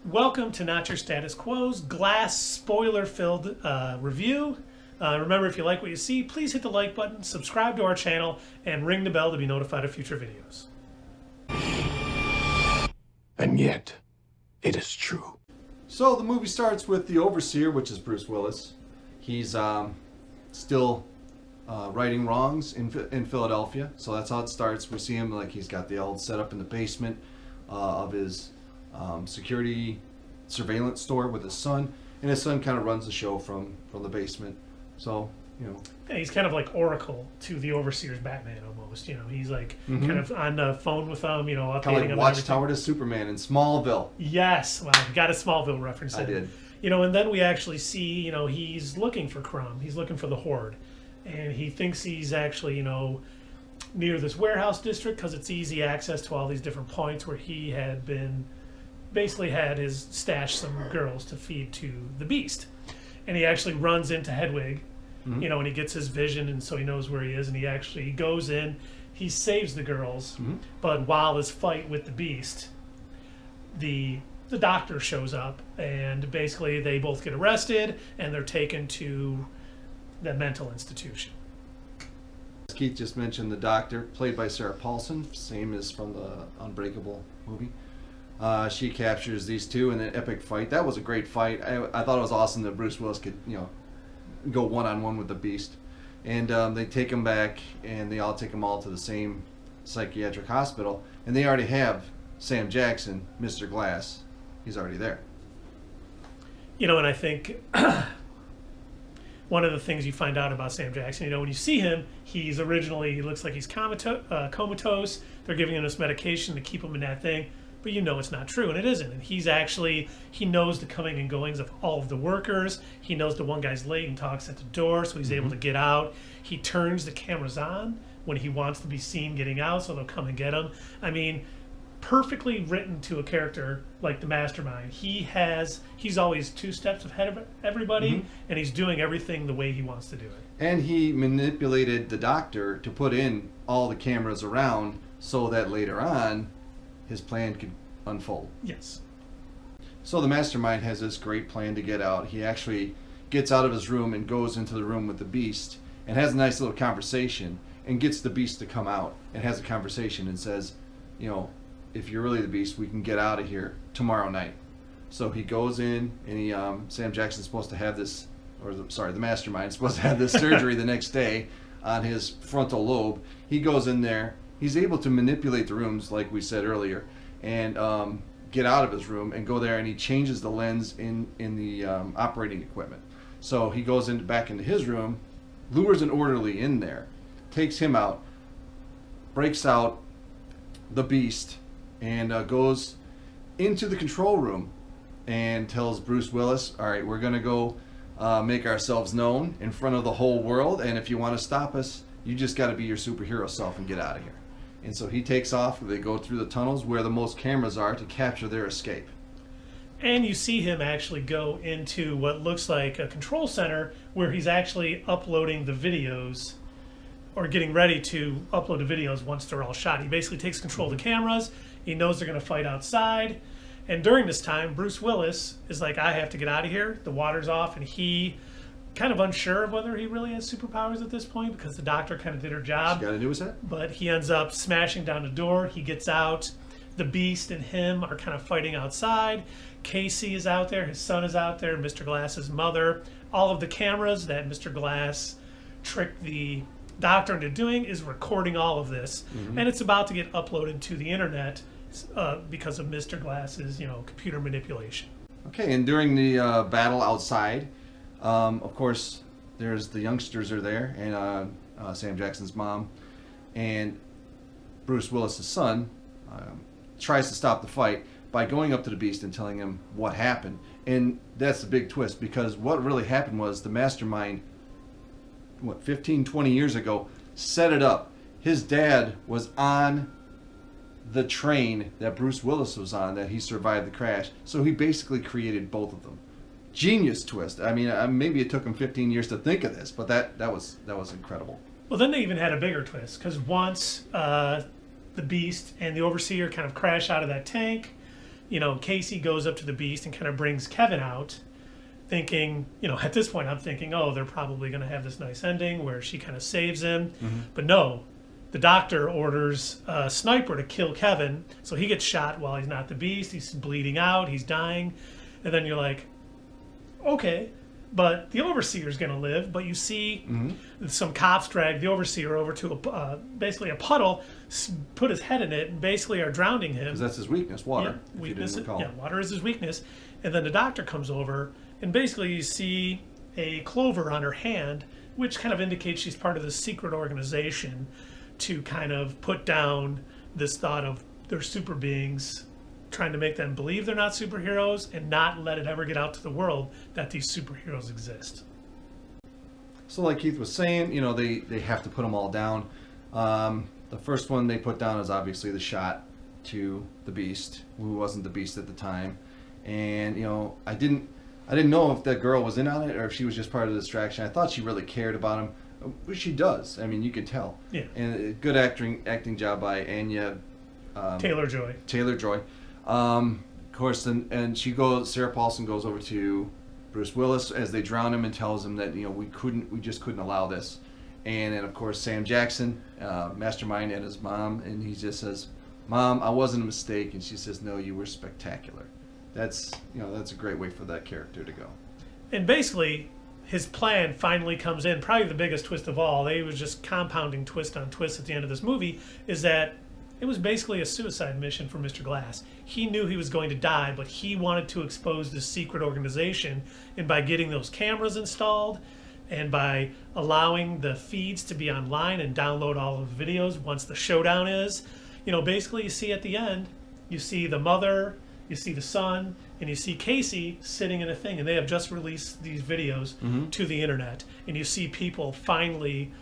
Welcome to Not Your Status Quo's Glass spoiler-filled review. Remember, if you like what you see, please hit the like button, subscribe to our channel, and ring the bell to be notified of future videos. And yet, it is true. So the movie starts with the overseer, which is Bruce Willis. He's still righting wrongs in Philadelphia. So that's how it starts. We see him like he's got the old setup in the basement of his security surveillance store with his son, and his son kind of runs the show from the basement. So Yeah, he's kind of like Oracle to the Overseer's Batman almost. He's like kind of on the phone with them, updating kind of him. like Watchtower to Superman in Smallville. Yes, wow, you got a Smallville reference. I did. And then we actually see, he's looking for Crumb. He's looking for the Horde, and he thinks he's actually, near this warehouse district because it's easy access to all these different points where he had been basically had his stash some girls to feed to the Beast. And he actually runs into Hedwig, and he gets his vision, and so he knows where he is, and he actually goes in, he saves the girls, but while his fight with the Beast, the doctor shows up, and basically they both get arrested, and they're taken to the mental institution. Keith just mentioned the doctor, played by Sarah Paulson, same as from the Unbreakable movie. She captures these two in an epic fight. That was a great fight. I thought it was awesome that Bruce Willis could, go one-on-one with the Beast. And they take him back, and they all take him all to the same psychiatric hospital. And they already have Sam Jackson, Mr. Glass. He's already there. And I think one of the things you find out about Sam Jackson, when you see him, he looks like he's comatose. They're giving him this medication to keep him in that thing. But it's not true, and it isn't. And he knows the coming and goings of all of the workers. He knows the one guy's late and talks at the door, so he's able to get out. He turns the cameras on when he wants to be seen getting out, so they'll come and get him. I mean, perfectly written to a character like the Mastermind. He's always two steps ahead of everybody, and he's doing everything the way he wants to do it. And he manipulated the doctor to put in all the cameras around so that later on his plan could unfold. Yes. So the Mastermind has this great plan to get out. He actually gets out of his room and goes into the room with the Beast and has a nice little conversation and gets the Beast to come out and has a conversation and says, if you're really the Beast, we can get out of here tomorrow night. So he goes in, and Sam Jackson's supposed to have this, the Mastermind is supposed to have this surgery the next day on his frontal lobe. He goes in there. He's able to manipulate the rooms, like we said earlier, and get out of his room and go there, and he changes the lens in the operating equipment. So he goes back into his room, lures an orderly in there, takes him out, breaks out the Beast, and goes into the control room and tells Bruce Willis, all right, we're going to go make ourselves known in front of the whole world, and if you want to stop us, you just got to be your superhero self and get out of here. And so he takes off. They go through the tunnels where the most cameras are to capture their escape. And you see him actually go into what looks like a control center where he's actually uploading the videos or getting ready to upload the videos once they're all shot. He basically takes control of the cameras. He knows they're going to fight outside. And during this time, Bruce Willis is like, I have to get out of here. The water's off. And he kind of unsure of whether he really has superpowers at this point because the doctor kind of did her job. She got to do his head. But he ends up smashing down the door. He gets out. The Beast and him are kind of fighting outside. Casey is out there. His son is out there. Mr. Glass's mother. All of the cameras that Mr. Glass tricked the doctor into doing is recording all of this. And it's about to get uploaded to the internet because of Mr. Glass's, computer manipulation. Okay, and during the battle outside, of course, there's the youngsters are there, and Sam Jackson's mom, and Bruce Willis's son tries to stop the fight by going up to the Beast and telling him what happened. And that's the big twist, because what really happened was the Mastermind, 15, 20 years ago, set it up. His dad was on the train that Bruce Willis was on, that he survived the crash. So he basically created both of them. Genius twist. I mean, maybe it took him 15 years to think of this, but that was incredible. Well, then they even had a bigger twist, because once the Beast and the Overseer kind of crash out of that tank, you know, Casey goes up to the Beast and kind of brings Kevin out, thinking, you know, at this point I'm thinking, oh, they're probably going to have this nice ending where she kind of saves him. But no, the doctor orders a sniper to kill Kevin, so he gets shot while he's not the Beast. He's bleeding out, he's dying, and then you're like, okay, but the Overseer's going to live. But you see some cops drag the Overseer over to basically a puddle, put his head in it, and basically are drowning him. Because that's his weakness, water. Yeah, weakness. If you didn't recall. Yeah, water is his weakness. And then the doctor comes over, and basically you see a clover on her hand, which kind of indicates she's part of this secret organization to kind of put down this thought of they're super beings, trying to make them believe they're not superheroes and not let it ever get out to the world that these superheroes exist. So like Keith was saying, you know, they have to put them all down. The first one they put down is obviously the shot to the Beast, who wasn't the Beast at the time. And, you know, I didn't know if that girl was in on it or if she was just part of the distraction. I thought she really cared about him, which she does. I mean, you can tell. Yeah. And a good acting job by Anya Taylor-Joy. Of course, and Sarah Paulson goes over to Bruce Willis as they drown him and tells him that, you know, we just couldn't allow this. And then of course Sam Jackson, Mastermind, and his mom, and he just says, "Mom, I wasn't a mistake," and she says, "No, you were spectacular." That's a great way for that character to go. And basically, his plan finally comes in. Probably the biggest twist of all. They was just compounding twist on twist at the end of this movie. Is that it was basically a suicide mission for Mr. Glass. He knew he was going to die, but he wanted to expose this secret organization, and by getting those cameras installed and by allowing the feeds to be online and download all of the videos once the showdown is, you know, basically you see at the end, you see the mother, you see the son, and you see Casey sitting in a thing, and they have just released these videos to the internet, and you see people finally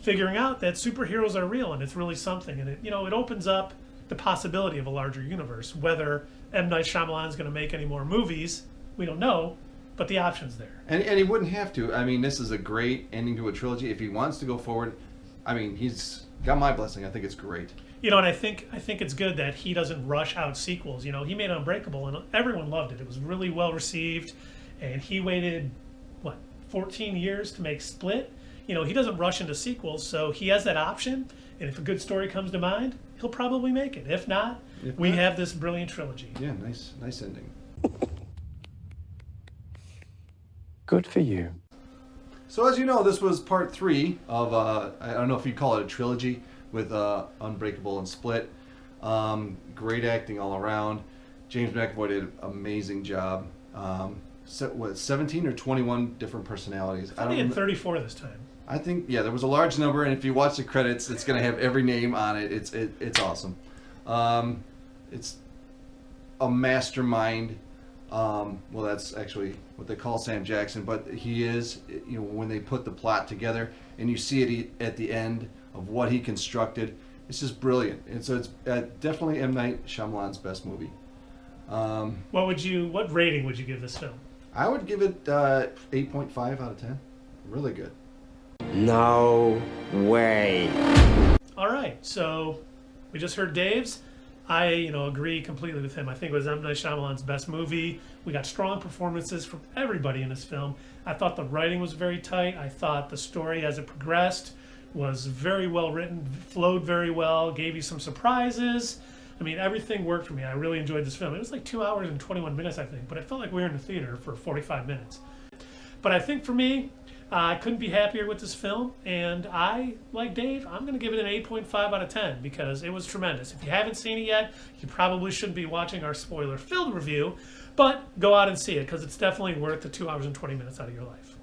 figuring out that superheroes are real, and it's really something. And it opens up the possibility of a larger universe. Whether M. Night Shyamalan is going to make any more movies, we don't know, but the option's there. And he wouldn't have to. I mean, this is a great ending to a trilogy. If he wants to go forward, I mean, he's got my blessing. I think it's great. You know, and I think it's good that he doesn't rush out sequels. You know, he made Unbreakable, and everyone loved it. It was really well received, and he waited 14 years to make Split. You know, he doesn't rush into sequels, so he has that option. And if a good story comes to mind, he'll probably make it. If not, we have this brilliant trilogy. Yeah, nice ending. Good for you. So as you know, this was part 3 of, I don't know if you call it a trilogy, with Unbreakable and Split. Great acting all around. James McAvoy did an amazing job. 17 or 21 different personalities. I think he had 34 this time. I think, yeah, there was a large number, and if you watch the credits, it's going to have every name on it. It's awesome. It's a mastermind. Well, that's actually what they call Sam Jackson, but he is, you know, when they put the plot together, and you see it at the end of what he constructed, it's just brilliant. And so it's definitely M. Night Shyamalan's best movie. What rating would you give this film? I would give it 8.5 out of 10. Really good. No way. All right, so we just heard Dave's. I, agree completely with him. I think it was M. Night Shyamalan's best movie. We got strong performances from everybody in this film. I thought the writing was very tight. I thought the story as it progressed was very well written, flowed very well, gave you some surprises. I mean, everything worked for me. I really enjoyed this film. It was like 2 hours and 21 minutes, I think, but it felt like we were in the theater for 45 minutes. But I think for me, I couldn't be happier with this film, and I, like Dave, I'm going to give it an 8.5 out of 10 because it was tremendous. If you haven't seen it yet, you probably shouldn't be watching our spoiler-filled review, but go out and see it because it's definitely worth the 2 hours and 20 minutes out of your life.